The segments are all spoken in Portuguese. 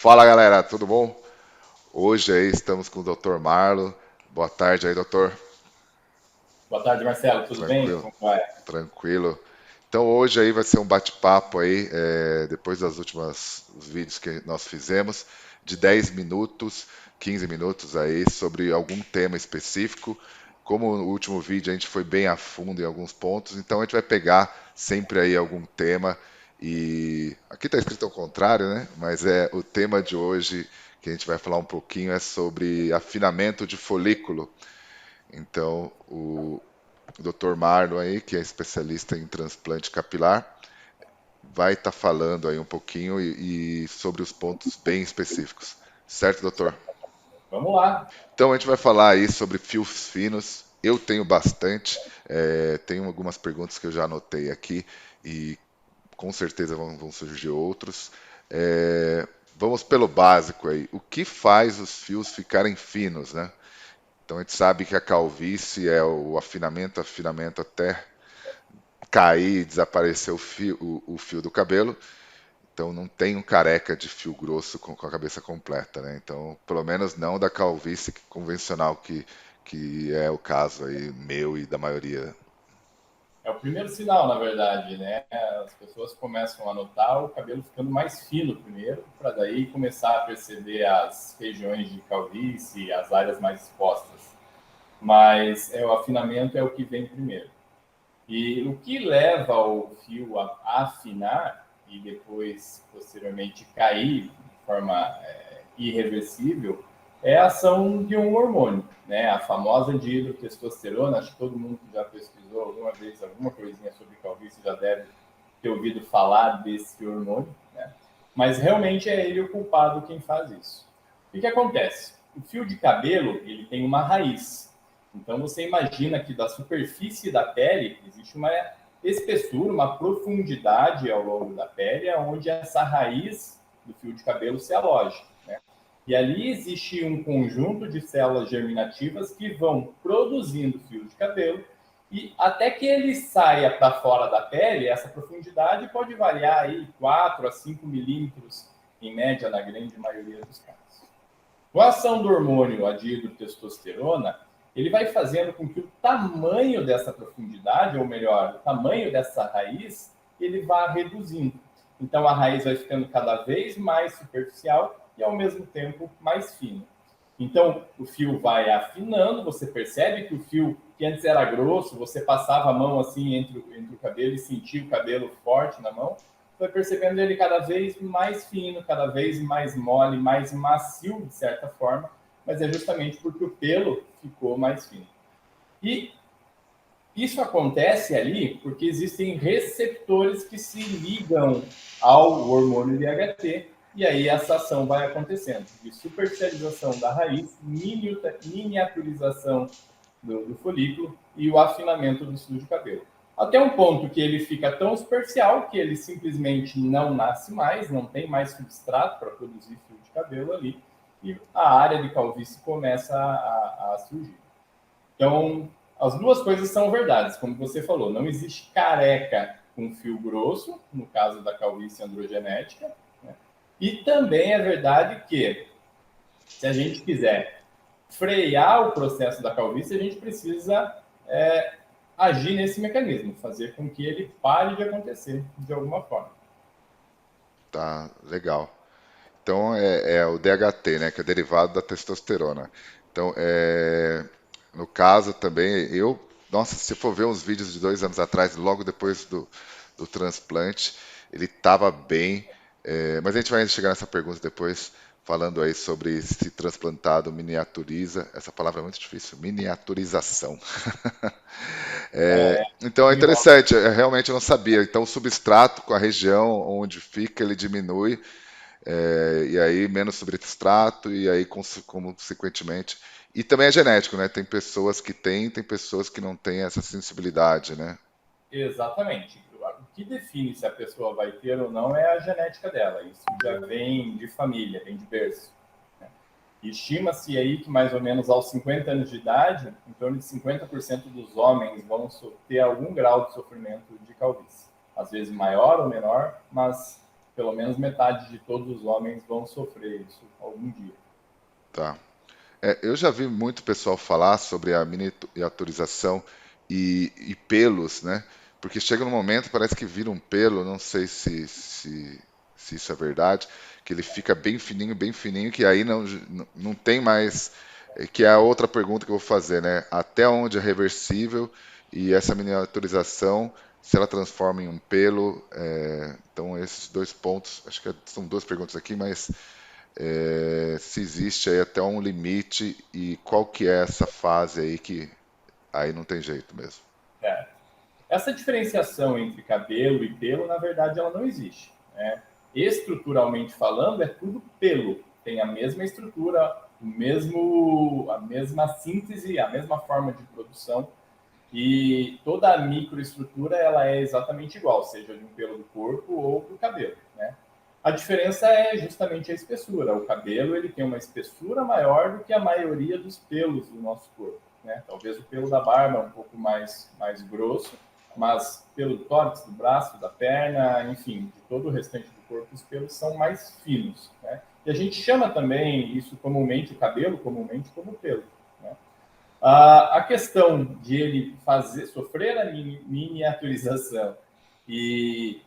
Fala galera, tudo bom? Hoje aí estamos com o Dr. Marlo. Boa tarde aí, doutor. Boa tarde, Marcelo. Tudo bem? Tranquilo, Como vai? tranquilo. Então hoje aí vai ser um bate-papo aí, depois das últimas vídeos que nós fizemos, de 10 minutos, 15 minutos aí, sobre algum tema específico. Como no último vídeo a gente foi bem a fundo em alguns pontos, então a gente vai pegar sempre aí algum tema e aqui está escrito ao contrário, né? Mas é o tema de hoje que a gente vai falar um pouquinho é sobre afinamento de folículo. Então, o Dr. Marlon aí, que é especialista em transplante capilar, vai estar falando aí um pouquinho e sobre os pontos bem específicos. Certo, doutor? Vamos lá. Então a gente vai falar aí sobre fios finos. Eu tenho bastante, tenho algumas perguntas que eu já anotei aqui e com certeza vão surgir outros. É, vamos pelo básico aí. O que faz os fios ficarem finos, né? Então a gente sabe que a calvície é o afinamento até cair e desaparecer o fio do cabelo. Então não tem um careca de fio grosso com a cabeça completa, né? Então, pelo menos não da calvície convencional que é o caso aí meu e da maioria. É o primeiro sinal, na verdade, né? As pessoas começam a notar o cabelo ficando mais fino primeiro, para daí começar a perceber as regiões de calvície, as áreas mais expostas. Mas o afinamento é o que vem primeiro. E o que leva o fio a afinar e depois, posteriormente, cair de forma irreversível é a ação de um hormônio, né? A famosa dihidrotestosterona. Acho que todo mundo que já pesquisou alguma vez alguma coisinha sobre calvície já deve ter ouvido falar desse hormônio, né? Mas realmente é ele o culpado quem faz isso. O que acontece? O fio de cabelo ele tem uma raiz. Então você imagina que da superfície da pele existe uma espessura, uma profundidade ao longo da pele, onde essa raiz do fio de cabelo se aloja, né? E ali existe um conjunto de células germinativas que vão produzindo fio de cabelo e até que ele saia para fora da pele, essa profundidade pode variar aí 4 a 5 milímetros, em média, na grande maioria dos casos. Com a ação do hormônio, a dihidrotestosterona, ele vai fazendo com que o tamanho dessa profundidade, ou melhor, o tamanho dessa raiz, ele vá reduzindo. Então a raiz vai ficando cada vez mais superficial e ao mesmo tempo mais fina. Então o fio vai afinando, você percebe que o fio que antes era grosso, você passava a mão assim entre o cabelo e sentia o cabelo forte na mão, foi percebendo ele cada vez mais fino, cada vez mais mole, mais macio, de certa forma, mas é justamente porque o pelo ficou mais fino. E isso acontece ali porque existem receptores que se ligam ao hormônio DHT, e aí essa ação vai acontecendo de superficialização da raiz, miniaturização do folículo e o afinamento do fio de cabelo. Até um ponto que ele fica tão superficial que ele simplesmente não nasce mais, não tem mais substrato para produzir fio de cabelo ali, e a área de calvície começa a surgir. Então, as duas coisas são verdades, como você falou, não existe careca com fio grosso, no caso da calvície androgenética, né? E também é verdade que, se a gente quiser frear o processo da calvície, a gente precisa agir nesse mecanismo, fazer com que ele pare de acontecer de alguma forma. Tá legal. Então é o DHT, né, que é derivado da testosterona. Então, no caso também, nossa, se for ver uns vídeos de 2 anos atrás, logo depois do transplante, ele estava bem, mas a gente vai chegar nessa pergunta depois, falando aí sobre se transplantado miniaturiza, essa palavra é muito difícil, miniaturização. Então é interessante, realmente eu não sabia. Então o substrato com a região onde fica, ele diminui e aí menos substrato, e aí consequentemente. E também é genético, né? Tem pessoas que têm, tem pessoas que não têm essa sensibilidade, né? Exatamente. O que define se a pessoa vai ter ou não é a genética dela. Isso já vem de família, vem de berço. Estima-se aí que mais ou menos aos 50 anos de idade, em torno de 50% dos homens vão ter algum grau de sofrimento de calvície. Às vezes maior ou menor, mas pelo menos metade de todos os homens vão sofrer isso algum dia. Tá. Eu já vi muito pessoal falar sobre a miniaturização e pelos, né? Porque chega num momento, parece que vira um pelo, não sei se isso é verdade, que ele fica bem fininho, que aí não tem mais. Que é a outra pergunta que eu vou fazer, né? Até onde é reversível e essa miniaturização, se ela transforma em um pelo. Então, esses dois pontos, acho que são duas perguntas aqui, mas se existe aí até um limite e qual que é essa fase aí que aí não tem jeito mesmo. É. Essa diferenciação entre cabelo e pelo, na verdade, ela não existe, né? Estruturalmente falando, é tudo pelo. Tem a mesma estrutura, a mesma síntese, a mesma forma de produção. E toda a microestrutura ela é exatamente igual, seja de um pelo do corpo ou do cabelo, né? A diferença é justamente a espessura. O cabelo ele tem uma espessura maior do que a maioria dos pelos do nosso corpo, né? Talvez o pelo da barba um pouco mais grosso, mas pelo do tórax, do braço, da perna, enfim, de todo o restante do corpo, os pelos são mais finos, né? E a gente chama também isso comumente, o cabelo comumente, como pelo, né? A questão de ele sofrer a miniaturização e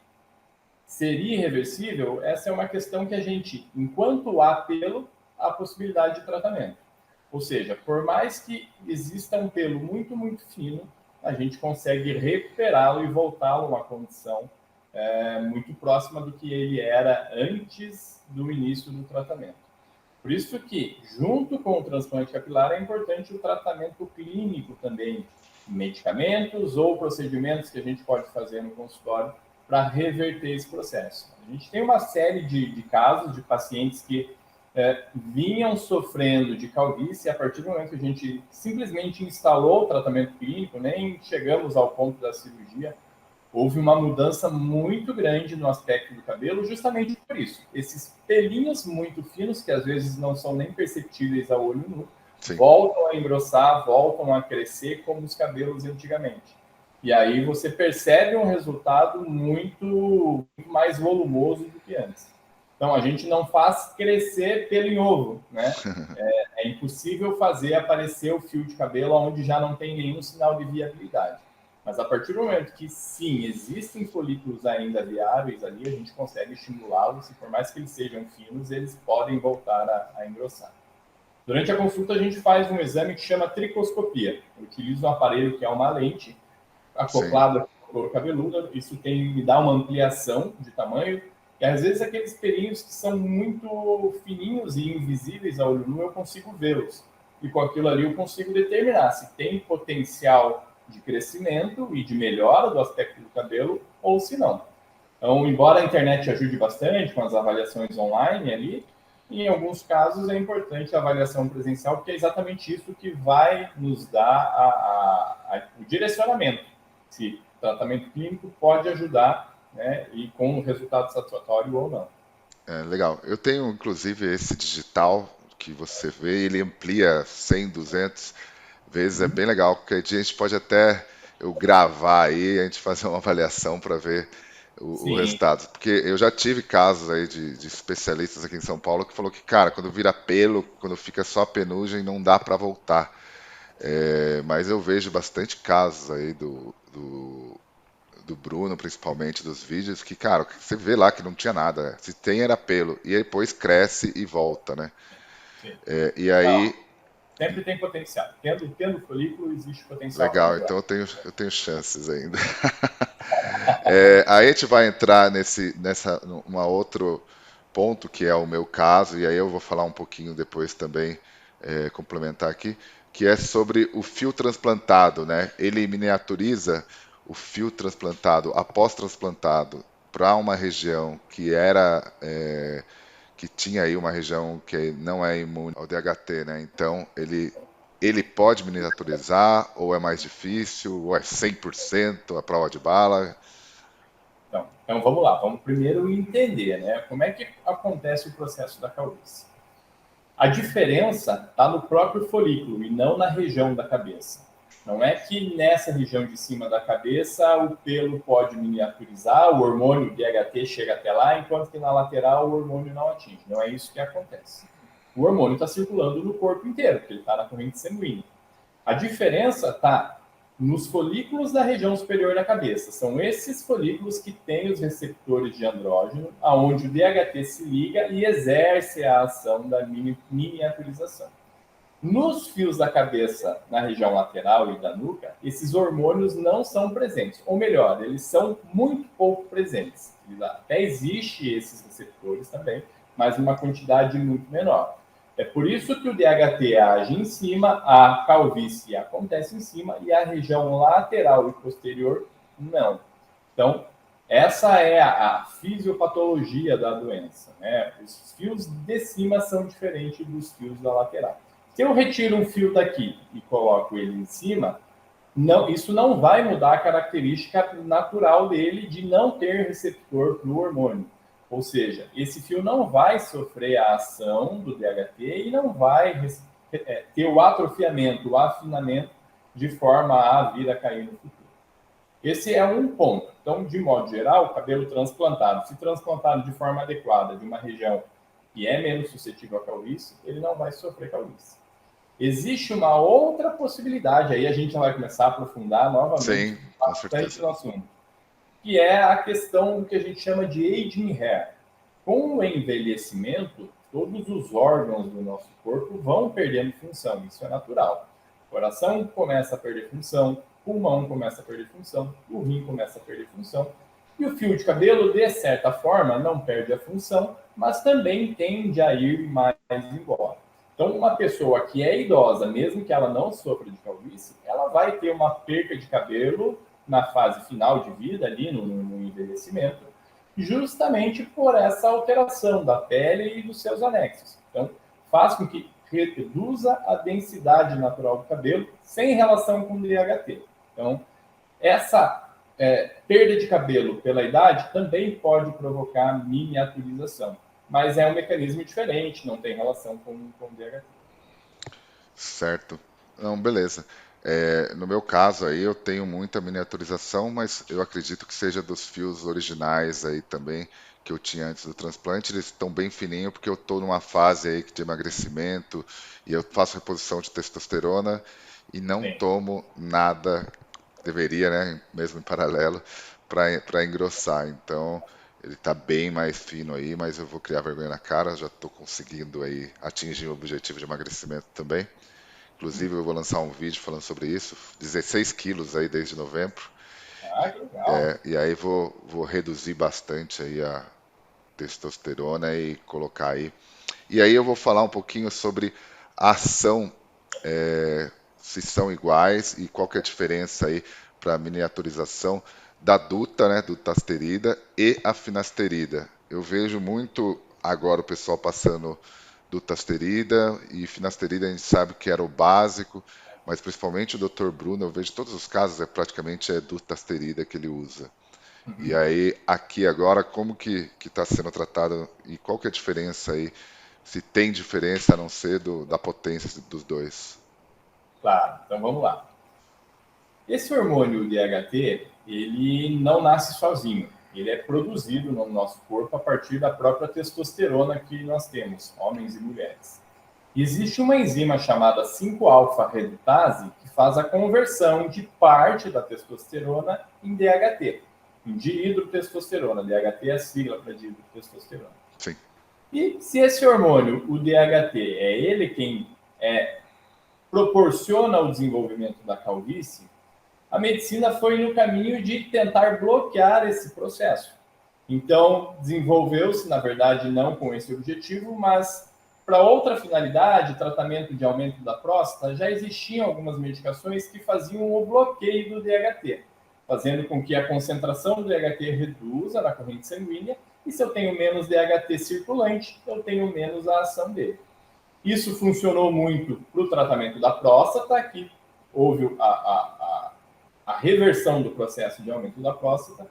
ser irreversível, essa é uma questão que a gente, enquanto há pelo, há possibilidade de tratamento. Ou seja, por mais que exista um pelo muito fino, a gente consegue recuperá-lo e voltá-lo a uma condição muito próxima do que ele era antes do início do tratamento. Por isso que, junto com o transplante capilar, é importante o tratamento clínico também, medicamentos ou procedimentos que a gente pode fazer no consultório para reverter esse processo. A gente tem uma série de casos de pacientes que vinham sofrendo de calvície a partir do momento que a gente simplesmente instalou o tratamento clínico, nem chegamos ao ponto da cirurgia, houve uma mudança muito grande no aspecto do cabelo, justamente por isso. Esses pelinhos muito finos, que às vezes não são nem perceptíveis ao olho nu, Sim. voltam a engrossar, voltam a crescer como os cabelos antigamente. E aí você percebe um resultado muito mais volumoso do que antes. Então, a gente não faz crescer pelo em ovo, né? É impossível fazer aparecer o fio de cabelo onde já não tem nenhum sinal de viabilidade. Mas a partir do momento que, sim, existem folículos ainda viáveis ali, a gente consegue estimulá-los e, por mais que eles sejam finos, eles podem voltar a engrossar. Durante a consulta, a gente faz um exame que chama tricoscopia. Eu utilizo um aparelho que é uma lente acoplada ao couro cabeludo. Isso me dá uma ampliação de tamanho. E, às vezes, aqueles pelinhos que são muito fininhos e invisíveis ao olho nu, eu consigo vê-los. E com aquilo ali, eu consigo determinar se tem potencial de crescimento e de melhora do aspecto do cabelo ou se não. Então, embora a internet ajude bastante com as avaliações online ali, em alguns casos é importante a avaliação presencial, porque é exatamente isso que vai nos dar o direcionamento. Se o tratamento clínico pode ajudar, né, e com um resultado satisfatório ou não. Legal. Eu tenho, inclusive, esse digital que você vê, ele amplia 100, 200 vezes, é bem legal, porque a gente pode até eu gravar aí, a gente fazer uma avaliação para ver o resultado. Porque eu já tive casos aí de especialistas aqui em São Paulo que falou que, cara, quando vira pelo, quando fica só penugem, não dá para voltar. Mas eu vejo bastante casos aí do Bruno, principalmente, dos vídeos, que, cara, você vê lá que não tinha nada. Se tem, era pelo. E aí depois cresce e volta, né? E aí... Sempre tem potencial. Tendo folículo, existe potencial. Legal, então eu tenho chances ainda. Aí a gente vai entrar numa outro ponto, que é o meu caso, e aí eu vou falar um pouquinho depois também, complementar aqui, que é sobre o fio transplantado, né? Ele miniaturiza o fio transplantado após transplantado para uma região que tinha aí uma região que não é imune ao DHT, né? Então ele pode miniaturizar ou é mais difícil, ou é 100% a prova de bala? Então vamos lá, vamos primeiro entender, né? Como é que acontece o processo da calvície. A diferença está no próprio folículo e não na região da cabeça. Não é que nessa região de cima da cabeça o pelo pode miniaturizar, o hormônio DHT chega até lá, enquanto que na lateral o hormônio não atinge. Não é isso que acontece. O hormônio está circulando no corpo inteiro, porque ele está na corrente sanguínea. A diferença está nos folículos da região superior da cabeça. São esses folículos que têm os receptores de andrógeno, aonde o DHT se liga e exerce a ação da miniaturização. Nos fios da cabeça, na região lateral e da nuca, esses hormônios não são presentes. Ou melhor, eles são muito pouco presentes. Até existem esses receptores também, mas uma quantidade muito menor. É por isso que o DHT age em cima, a calvície acontece em cima e a região lateral e posterior não. Então, essa é a fisiopatologia da doença, né? Os fios de cima são diferentes dos fios da lateral. Se eu retiro um fio daqui e coloco ele em cima, não, isso não vai mudar a característica natural dele de não ter receptor para o hormônio. Ou seja, esse fio não vai sofrer a ação do DHT e não vai ter o atrofiamento, o afinamento, de forma a vir a cair no futuro. Esse é um ponto. Então, de modo geral, o cabelo transplantado, se transplantado de forma adequada de uma região que é menos suscetível à calvície, ele não vai sofrer calvície. Existe uma outra possibilidade, aí a gente vai começar a aprofundar novamente. Sim, com certeza. No assunto, que é a questão do que a gente chama de aging hair. Com o envelhecimento, todos os órgãos do nosso corpo vão perdendo função, isso é natural. O coração começa a perder função, o pulmão começa a perder função, o rim começa a perder função, e o fio de cabelo, de certa forma, não perde a função, mas também tende a ir mais embora. Então, uma pessoa que é idosa, mesmo que ela não sofra de calvície, ela vai ter uma perca de cabelo na fase final de vida, ali no envelhecimento, justamente por essa alteração da pele e dos seus anexos. Então, faz com que reduza a densidade natural do cabelo sem relação com o DHT. Então, essa perda de cabelo pela idade também pode provocar miniaturização, mas é um mecanismo diferente, não tem relação com o DHT. Certo. Não, beleza. No meu caso aí eu tenho muita miniaturização, mas eu acredito que seja dos fios originais aí também que eu tinha antes do transplante. Eles estão bem fininhos porque eu estou numa fase aí de emagrecimento e eu faço reposição de testosterona e não Sim. tomo nada, deveria, né, mesmo em paralelo, para engrossar. Então ele está bem mais fino aí, mas eu vou criar vergonha na cara. Já estou conseguindo aí atingir o objetivo de emagrecimento também. Inclusive, eu vou lançar um vídeo falando sobre isso. 16 quilos aí desde novembro. Ah, que legal. E aí vou reduzir bastante aí a testosterona e colocar aí. E aí eu vou falar um pouquinho sobre a ação, se são iguais e qual que é a diferença aí para a miniaturização da duta, né, dutasterida e a finasterida. Eu vejo muito agora o pessoal passando dutasterida e finasterida, a gente sabe que era o básico, mas principalmente o Dr. Bruno, eu vejo todos os casos, praticamente é dutasterida que ele usa. E aí, aqui agora, como que está sendo tratado e qual que é a diferença aí? Se tem diferença a não ser da potência dos dois? Claro, então vamos lá. Esse hormônio DHT, ele não nasce sozinho. Ele é produzido no nosso corpo a partir da própria testosterona que nós temos, homens e mulheres. Existe uma enzima chamada 5-alfa-redutase que faz a conversão de parte da testosterona em DHT, em dihidrotestosterona. DHT é a sigla para dihidrotestosterona. Sim. E se esse hormônio, o DHT, é ele quem proporciona o desenvolvimento da calvície, a medicina foi no caminho de tentar bloquear esse processo. Então, desenvolveu-se, na verdade, não com esse objetivo, mas para outra finalidade, tratamento de aumento da próstata, já existiam algumas medicações que faziam o bloqueio do DHT, fazendo com que a concentração do DHT reduza na corrente sanguínea, e se eu tenho menos DHT circulante, eu tenho menos a ação dele. Isso funcionou muito para o tratamento da próstata, que houve a reversão do processo de aumento da próstata,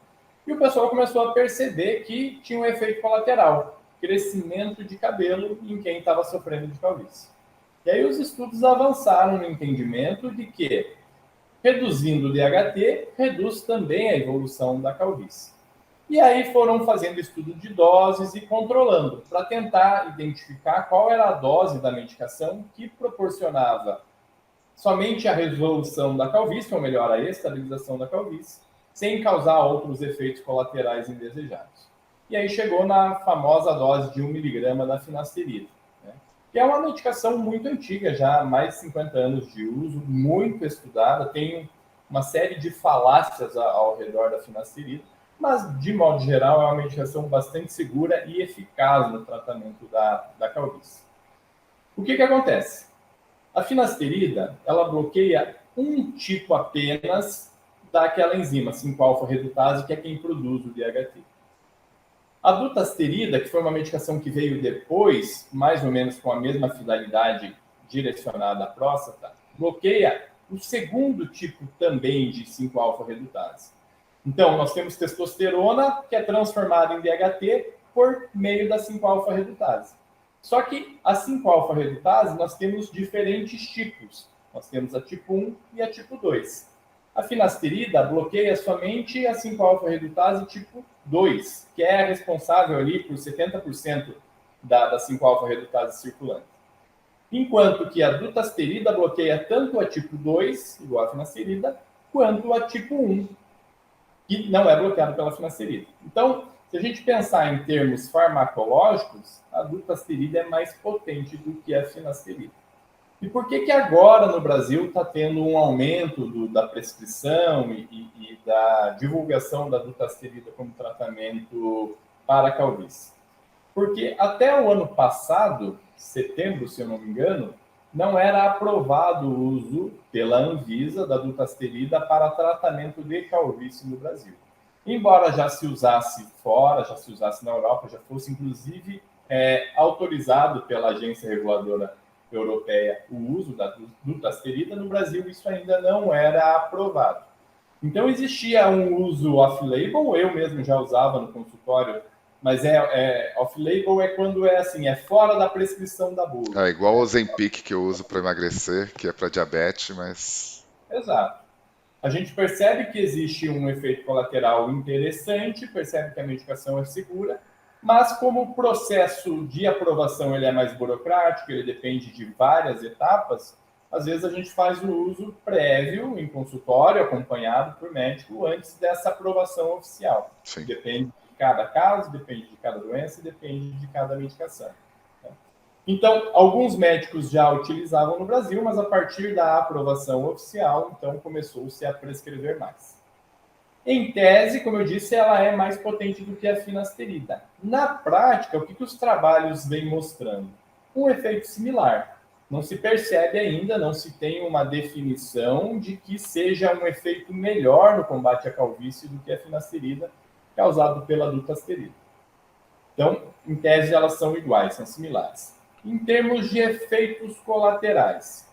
e o pessoal começou a perceber que tinha um efeito colateral, crescimento de cabelo em quem estava sofrendo de calvície. E aí os estudos avançaram no entendimento de que Reduzindo o DHT, reduz também a evolução da calvície. E aí foram fazendo estudo de doses e controlando, para tentar identificar qual era a dose da medicação que proporcionava somente a resolução da calvície, ou melhor, a estabilização da calvície, sem causar outros efeitos colaterais indesejados. E aí chegou na famosa dose de 1 miligrama da finasterida, né? Que é uma medicação muito antiga, já há mais de 50 anos de uso, muito estudada, tem uma série de falácias ao redor da finasterida, mas, de modo geral, é uma medicação bastante segura e eficaz no tratamento da calvície. O que acontece? A finasterida, ela bloqueia um tipo apenas daquela enzima, 5-alfa-redutase, que é quem produz o DHT. A dutasterida, que foi uma medicação que veio depois, mais ou menos com a mesma finalidade direcionada à próstata, bloqueia o segundo tipo também de 5-alfa-redutase. Então, nós temos testosterona, que é transformada em DHT por meio da 5-alfa-redutase. Só que a 5-alfa-redutase, nós temos diferentes tipos. Nós temos a tipo 1 e a tipo 2. A finasterida bloqueia somente a 5-alfa-redutase tipo 2, que é responsável ali por 70% da 5-alfa-redutase circulante. Enquanto que a dutasterida bloqueia tanto a tipo 2, igual a finasterida, quanto a tipo 1, que não é bloqueado pela finasterida. Então, se a gente pensar em termos farmacológicos, a dutasterida é mais potente do que a finasterida. E por que agora no Brasil está tendo um aumento da prescrição e da divulgação da dutasterida como tratamento para a calvície? Porque até o ano passado, setembro, se eu não me engano, não era aprovado o uso pela Anvisa da dutasterida para tratamento de calvície no Brasil. Embora já se usasse fora, já se usasse na Europa, já fosse inclusive autorizado pela agência reguladora europeia o uso da dutasterida, no Brasil isso ainda não era aprovado. Então existia um uso off-label, eu mesmo já usava no consultório, mas off-label é quando é fora da prescrição da bula. É igual o Ozempic que eu uso para emagrecer, que é para diabetes, mas... Exato. A gente percebe que existe um efeito colateral interessante, percebe que a medicação é segura, mas como o processo de aprovação ele é mais burocrático, ele depende de várias etapas, às vezes a gente faz o uso prévio em consultório, acompanhado por médico, antes dessa aprovação oficial. Sim. Depende de cada caso, depende de cada doença e depende de cada medicação. Então, alguns médicos já utilizavam no Brasil, mas a partir da aprovação oficial, então começou-se a prescrever mais. Em tese, como eu disse, ela é mais potente do que a finasterida. Na prática, o que os trabalhos vêm mostrando? Um efeito similar. Não se percebe ainda, não se tem uma definição de que seja um efeito melhor no combate à calvície do que a finasterida, causado pela dutasterida. Então, em tese, elas são iguais, são similares. Em termos de efeitos colaterais,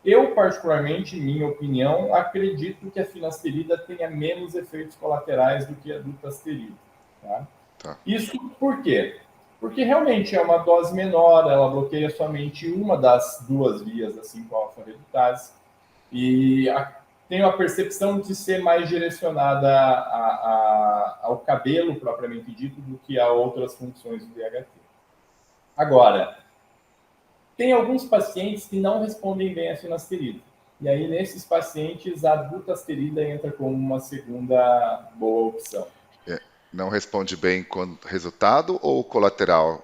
eu, particularmente, em minha opinião, acredito que a finasterida tenha menos efeitos colaterais do que a dutasterida. Tá? Isso por quê? Porque realmente é uma dose menor, ela bloqueia somente uma das duas vias da 5-alfa-redutase e tenho a percepção de ser mais direcionada ao cabelo, propriamente dito, do que a outras funções do DHT. Agora, tem alguns pacientes que não respondem bem à finasterida. E aí, nesses pacientes, a dutasterida entra como uma segunda boa opção. Não responde bem com resultado ou colateral?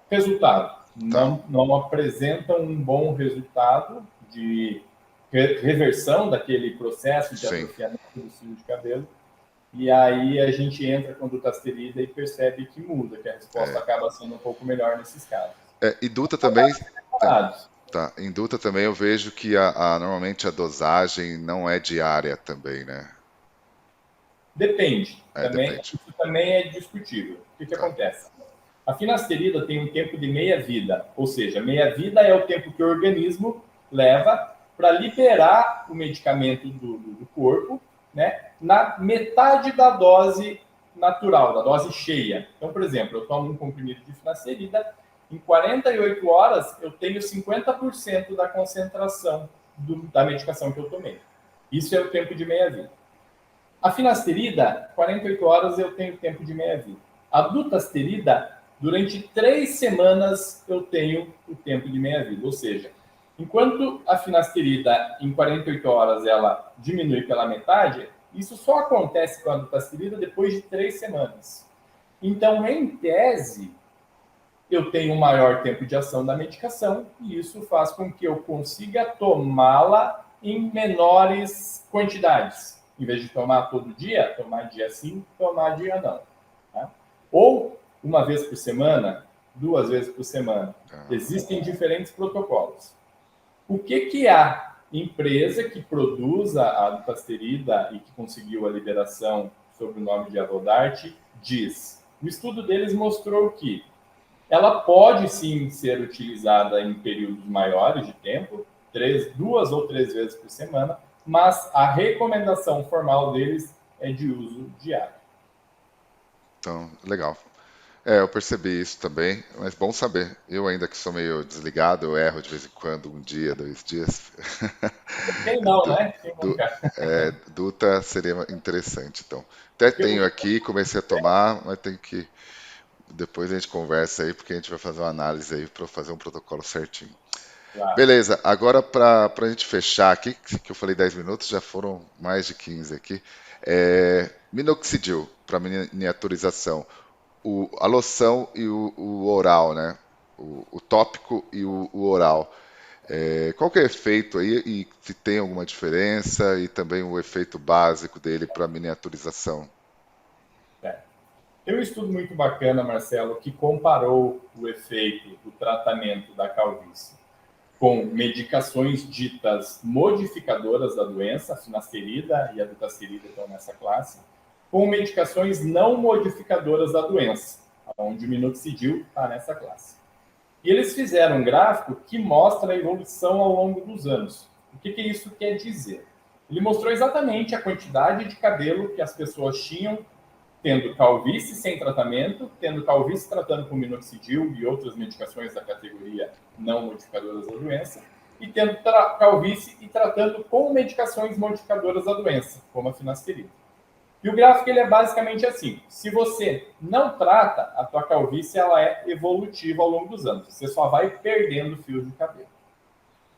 Resultado. Tá. Não apresentam um bom resultado de reversão daquele processo de atrofiamento do fio de cabelo. E aí a gente entra com dutasterida e percebe que muda, que a resposta acaba sendo um pouco melhor nesses casos. E Duta também... Tá. Em Duta também eu vejo que normalmente a dosagem não é diária também, né? Depende. Isso também é discutível. O que acontece? A finasterida tem um tempo de meia-vida, ou seja, meia-vida é o tempo que o organismo leva para liberar o medicamento do corpo, né, na metade da dose natural, da dose cheia. Então, por exemplo, eu tomo um comprimido de finasterida, em 48 horas eu tenho 50% da concentração da medicação que eu tomei. Isso é o tempo de meia-vida. A finasterida, 48 horas eu tenho tempo de meia-vida. A dutasterida, durante 3 semanas eu tenho o tempo de meia-vida. Ou seja, enquanto a finasterida em 48 horas ela diminui pela metade, isso só acontece com a dutasterida depois de 3 semanas. Então, em tese, eu tenho um maior tempo de ação da medicação e isso faz com que eu consiga tomá-la em menores quantidades. Em vez de tomar todo dia, tomar dia sim, tomar dia não. Tá? Ou uma vez por semana, 2 vezes por semana. Existem diferentes protocolos. O que a empresa que produz a dutasterida e que conseguiu a liberação sob o nome de Avodart diz? O estudo deles mostrou que ela pode sim ser utilizada em períodos maiores de tempo, 2 ou 3 vezes por semana, mas a recomendação formal deles é de uso diário. Então, legal. Eu percebi isso também, mas bom saber. Eu ainda que sou meio desligado, eu erro de vez em quando, um dia, 2 dias. Quem não, Du- né? Quem du- nunca? Duta seria interessante, então. Até tenho aqui, comecei a tomar, mas tem que. Depois a gente conversa aí, porque a gente vai fazer uma análise aí para fazer um protocolo certinho. Claro. Beleza, agora para a gente fechar aqui, que eu falei 10 minutos, já foram mais de 15 aqui. Minoxidil para miniaturização. A loção e o oral, né? O tópico e o oral. Qual que é o efeito aí e se tem alguma diferença e também o efeito básico dele para miniaturização? Tem um estudo muito bacana, Marcelo, que comparou o efeito do tratamento da calvície com medicações ditas modificadoras da doença, a finasterida e a dutasterida estão nessa classe, com medicações não modificadoras da doença, onde o minoxidil está nessa classe. E eles fizeram um gráfico que mostra a evolução ao longo dos anos. O que isso quer dizer? Ele mostrou exatamente a quantidade de cabelo que as pessoas tinham tendo calvície sem tratamento, tendo calvície tratando com minoxidil e outras medicações da categoria não modificadoras da doença, e tendo calvície e tratando com medicações modificadoras da doença, como a finasterida. E o gráfico ele é basicamente assim: se você não trata, a tua calvície ela é evolutiva ao longo dos anos, você só vai perdendo fios de cabelo.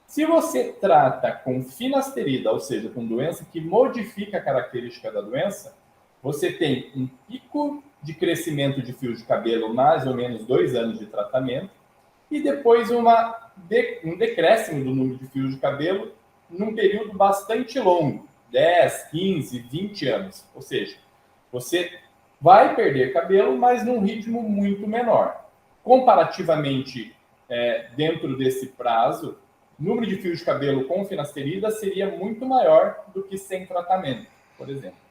Se você trata com finasterida, ou seja, com doença que modifica a característica da doença, você tem um pico de crescimento de fios de cabelo, mais ou menos 2 anos de tratamento, e depois um decréscimo do número de fios de cabelo num período bastante longo, 10, 15, 20 anos. Ou seja, você vai perder cabelo, mas num ritmo muito menor. Comparativamente, dentro desse prazo, o número de fios de cabelo com finasterida seria muito maior do que sem tratamento, por exemplo.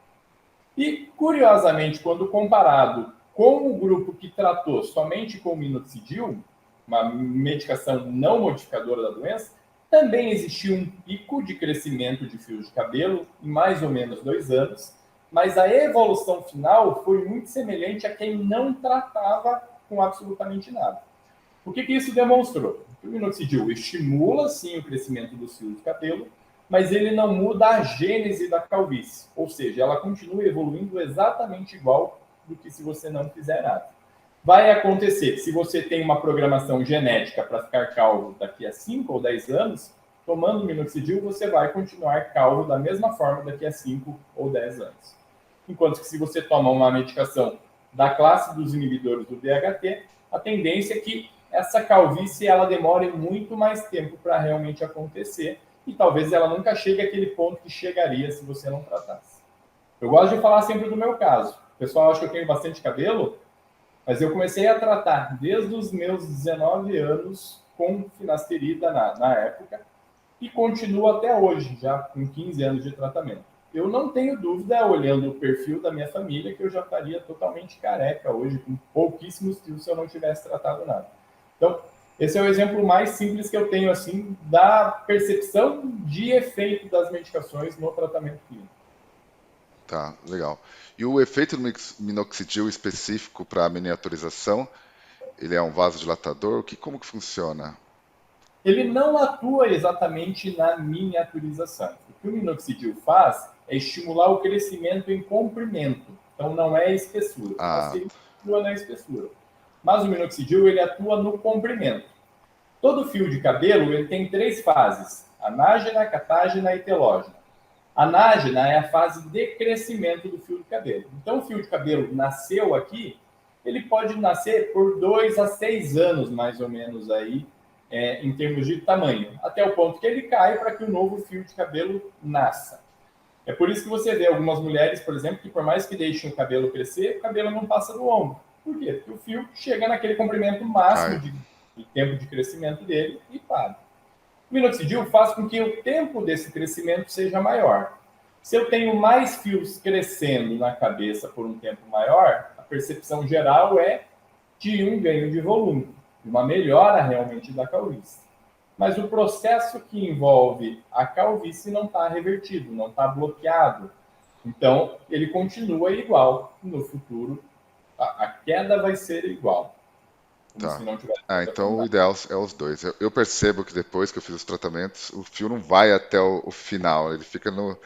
E, curiosamente, quando comparado com o grupo que tratou somente com minoxidil, uma medicação não modificadora da doença, também existiu um pico de crescimento de fios de cabelo em mais ou menos 2 anos, mas a evolução final foi muito semelhante a quem não tratava com absolutamente nada. O que isso demonstrou? Que o minoxidil estimula, sim, o crescimento dos fios de cabelo, mas ele não muda a gênese da calvície, ou seja, ela continua evoluindo exatamente igual do que se você não fizer nada. Vai acontecer que se você tem uma programação genética para ficar calvo daqui a 5 ou 10 anos, tomando minoxidil, você vai continuar calvo da mesma forma daqui a 5 ou 10 anos. Enquanto que se você toma uma medicação da classe dos inibidores do DHT, a tendência é que essa calvície ela demore muito mais tempo para realmente acontecer e talvez ela nunca chegue àquele ponto que chegaria se você não tratasse. Eu gosto de falar sempre do meu caso. O pessoal acha que eu tenho bastante cabelo, mas eu comecei a tratar desde os meus 19 anos com finasterida na época e continuo até hoje, já com 15 anos de tratamento. Eu não tenho dúvida, olhando o perfil da minha família, que eu já estaria totalmente careca hoje, com pouquíssimos fios, se eu não tivesse tratado nada. Então, esse é o exemplo mais simples que eu tenho, assim, da percepção de efeito das medicações no tratamento clínico. Tá, legal. E o efeito do minoxidil específico para miniaturização, ele é um vasodilatador? Como que funciona? Ele não atua exatamente na miniaturização. O que o minoxidil faz é estimular o crescimento em comprimento. Então, não é espessura. O Ah, pastilha atua na espessura. Mas o minoxidil, ele atua no comprimento. Todo fio de cabelo ele tem 3 fases: anágena, catágena e telógena. A anágena é a fase de crescimento do fio de cabelo. Então, o fio de cabelo nasceu aqui, ele pode nascer por 2 a 6 anos, mais ou menos, aí, em termos de tamanho, até o ponto que ele cai para que o novo fio de cabelo nasça. É por isso que você vê algumas mulheres, por exemplo, que por mais que deixem o cabelo crescer, o cabelo não passa do ombro. Por quê? Porque o fio chega naquele comprimento máximo cai. de tempo de crescimento dele e para. O minoxidil faz com que o tempo desse crescimento seja maior. Se eu tenho mais fios crescendo na cabeça por um tempo maior, a percepção geral é de um ganho de volume, de uma melhora realmente da calvície. Mas o processo que envolve a calvície não está revertido, não está bloqueado. Então, ele continua igual no futuro. A queda vai ser igual, como Tá. se não tivesse Ah, então o aprofundado. ideal é os dois. Eu percebo que depois que eu fiz os tratamentos, o fio não vai até o final, ele fica no.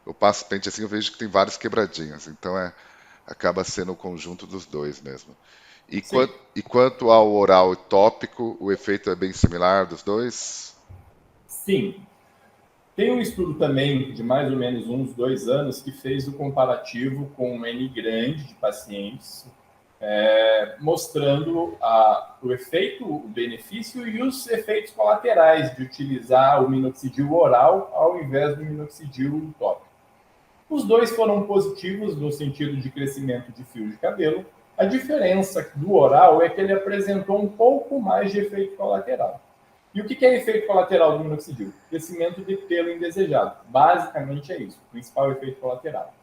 Eu passo o pente assim, eu vejo que tem vários quebradinhos. Então acaba sendo o conjunto dos dois mesmo. Sim, E quanto ao oral e tópico, o efeito é bem similar dos dois? sim. Tem um estudo também de mais ou menos uns 2 anos que fez o comparativo com um N grande de pacientes, mostrando o efeito, o benefício e os efeitos colaterais de utilizar o minoxidil oral ao invés do minoxidil tópico. Os dois foram positivos no sentido de crescimento de fio de cabelo. A diferença do oral é que ele apresentou um pouco mais de efeito colateral. E o que é efeito colateral do minoxidil? Crescimento de pelo indesejado. Basicamente é isso, o principal efeito colateral.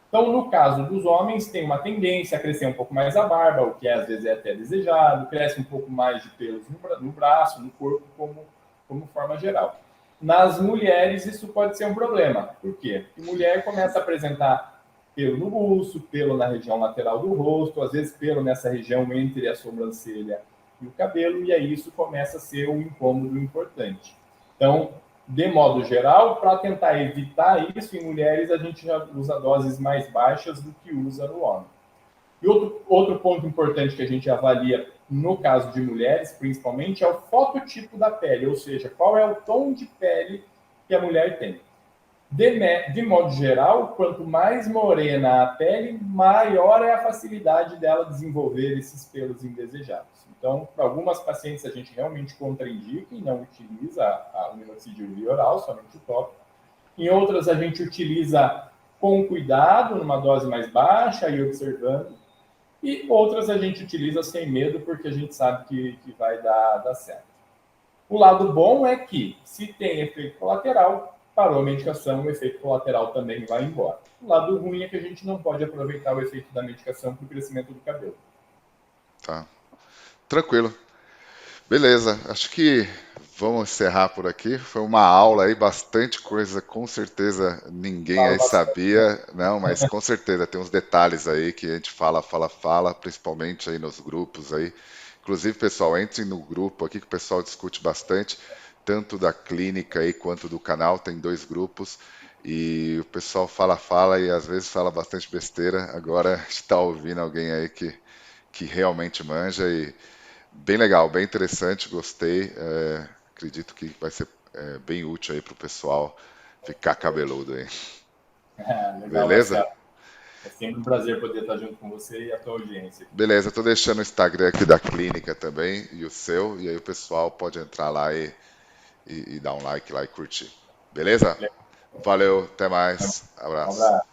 Então, no caso dos homens, tem uma tendência a crescer um pouco mais a barba, o que às vezes é até desejado, cresce um pouco mais de pelos no braço, no corpo, como forma geral. Nas mulheres, isso pode ser um problema. Por quê? Porque mulher começa a apresentar pelo no busto, pelo na região lateral do rosto, às vezes pelo nessa região entre a sobrancelha e o cabelo, e aí isso começa a ser um incômodo importante. Então, de modo geral, para tentar evitar isso em mulheres, a gente já usa doses mais baixas do que usa no homem. E outro ponto importante que a gente avalia no caso de mulheres, principalmente, é o fototipo da pele, ou seja, qual é o tom de pele que a mulher tem. De modo geral, quanto mais morena a pele, maior é a facilidade dela desenvolver esses pelos indesejados. Então, para algumas pacientes, a gente realmente contraindica e não utiliza o minoxidil via oral, somente o tópico. Em outras, a gente utiliza com cuidado, numa dose mais baixa e observando. E outras a gente utiliza sem medo, porque a gente sabe que vai dar certo. O lado bom é que, se tem efeito colateral, parou a medicação, o efeito colateral também vai embora. O lado ruim é que a gente não pode aproveitar o efeito da medicação para o crescimento do cabelo. Tá. Tranquilo. Beleza. Acho que vamos encerrar por aqui. Foi uma aula aí, bastante coisa, com certeza ninguém Falo aí bastante. sabia, não, mas com certeza tem uns detalhes aí que a gente fala, principalmente aí nos grupos aí. Inclusive, pessoal, entrem no grupo aqui que o pessoal discute bastante, tanto da clínica aí quanto do canal, tem 2 grupos. E o pessoal fala e às vezes fala bastante besteira. Agora está ouvindo alguém aí que realmente manja e bem legal, bem interessante, gostei. Acredito que vai ser bem útil aí para o pessoal ficar cabeludo aí. Legal, Beleza? Marcelo. É sempre um prazer poder estar junto com você e a tua audiência aqui. Beleza, tô deixando o Instagram aqui da clínica também e o seu, e aí o pessoal pode entrar lá e dar um like lá e curtir. Beleza? Valeu, até mais. Um Abraço. abraço.